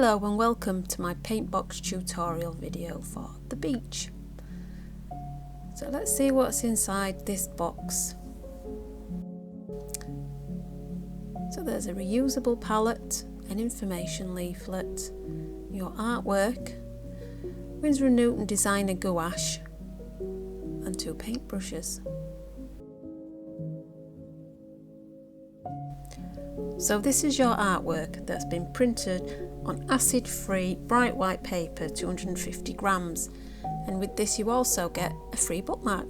Hello and welcome to my paint box tutorial video for the beach. So let's see what's inside this box. So there's a reusable palette, an information leaflet, your artwork, Winsor & Newton designer gouache and 2 paintbrushes. So this is your artwork that's been printed on acid-free bright white paper, 250 grams, and with this you also get a free bookmark.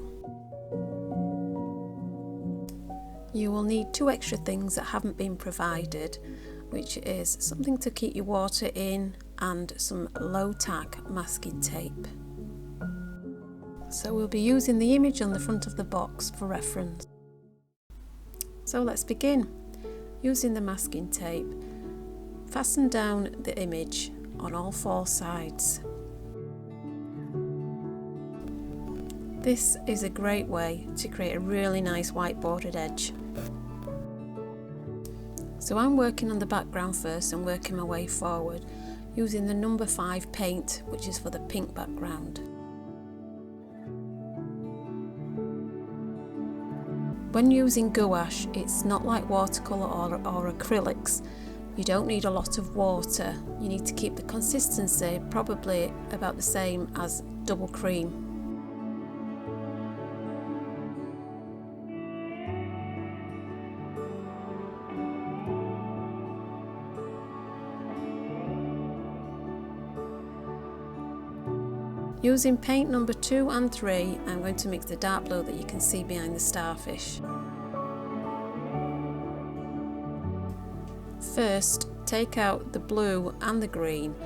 You will need 2 extra things that haven't been provided, which is something to keep your water in and some low tack masking tape. So we'll be using the image on the front of the box for reference. So let's begin. Using the masking tape, fasten down the image on all 4 sides. This is a great way to create a really nice white bordered edge. So I'm working on the background first and working my way forward using the number 5 paint, which is for the pink background. When using gouache, it's not like watercolour or acrylics. You don't need a lot of water. You need to keep the consistency probably about the same as double cream. Using paint number 2 and 3, I'm going to mix the dark blue that you can see behind the starfish. First, take out the blue and the green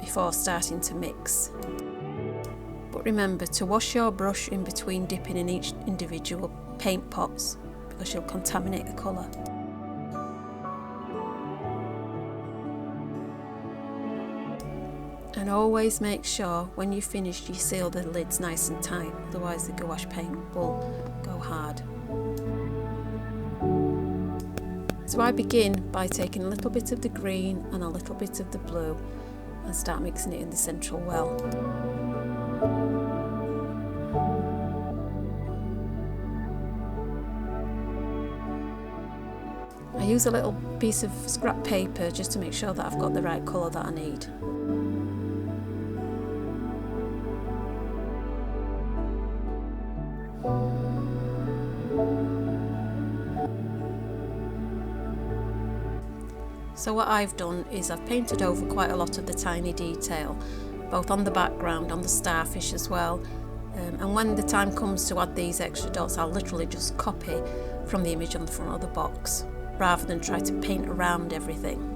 before starting to mix. But remember to wash your brush in between dipping in each individual paint pots because you'll contaminate the colour. And always make sure when you've finished you seal the lids nice and tight, otherwise the gouache paint will go hard. So I begin by taking a little bit of the green and a little bit of the blue and start mixing it in the central well. I use a little piece of scrap paper just to make sure that I've got the right colour that I need. So what I've done is I've painted over quite a lot of the tiny detail, both on the background, on the starfish as well, and when the time comes to add these extra dots I'll literally just copy from the image on the front of the box, rather than try to paint around everything.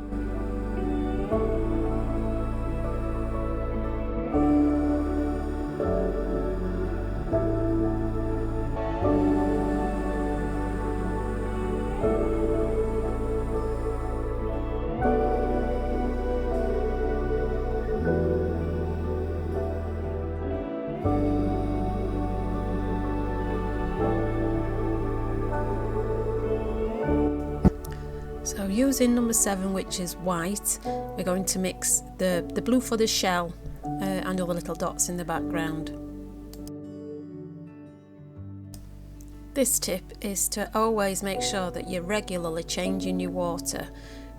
So using number 7, which is white, we're going to mix the blue for the shell and all the little dots in the background. This tip is to always make sure that you're regularly changing your water,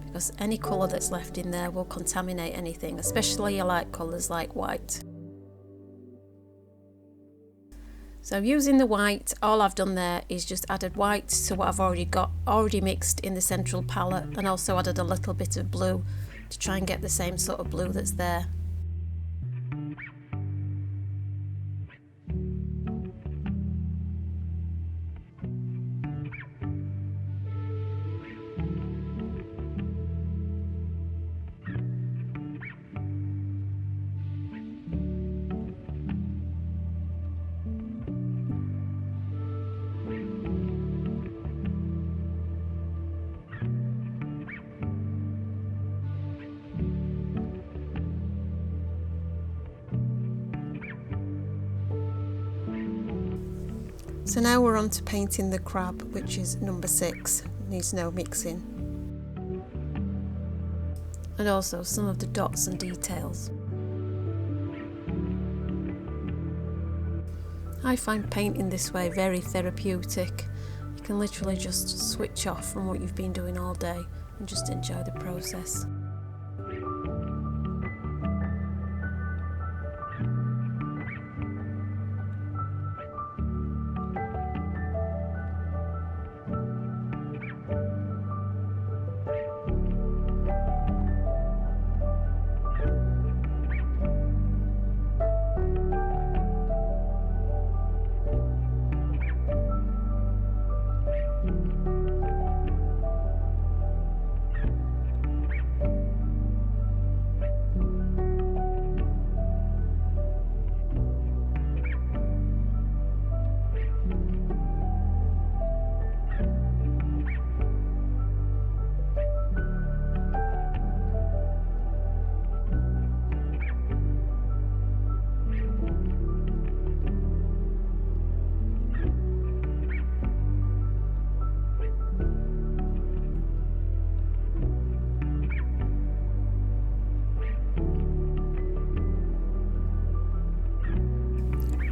because any colour that's left in there will contaminate anything, especially your light colours like white. So using the white, all I've done there is just added white to what I've already mixed in the central palette, and also added a little bit of blue to try and get the same sort of blue that's there. So now we're on to painting the crab, which is number 6, needs no mixing. and also some of the dots and details. I find painting this way very therapeutic. You can literally just switch off from what you've been doing all day and just enjoy the process.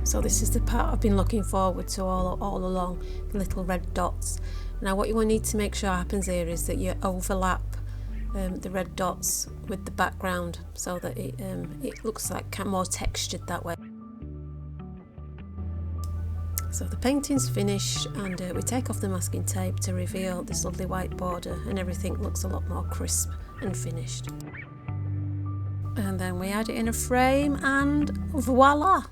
So this is the part I've been looking forward to all along, the little red dots. Now what you will need to make sure happens here is that you overlap the red dots with the background so that it looks like more textured that way. So the painting's finished, and we take off the masking tape to reveal this lovely white border, and everything looks a lot more crisp and finished. And then we add it in a frame and voila!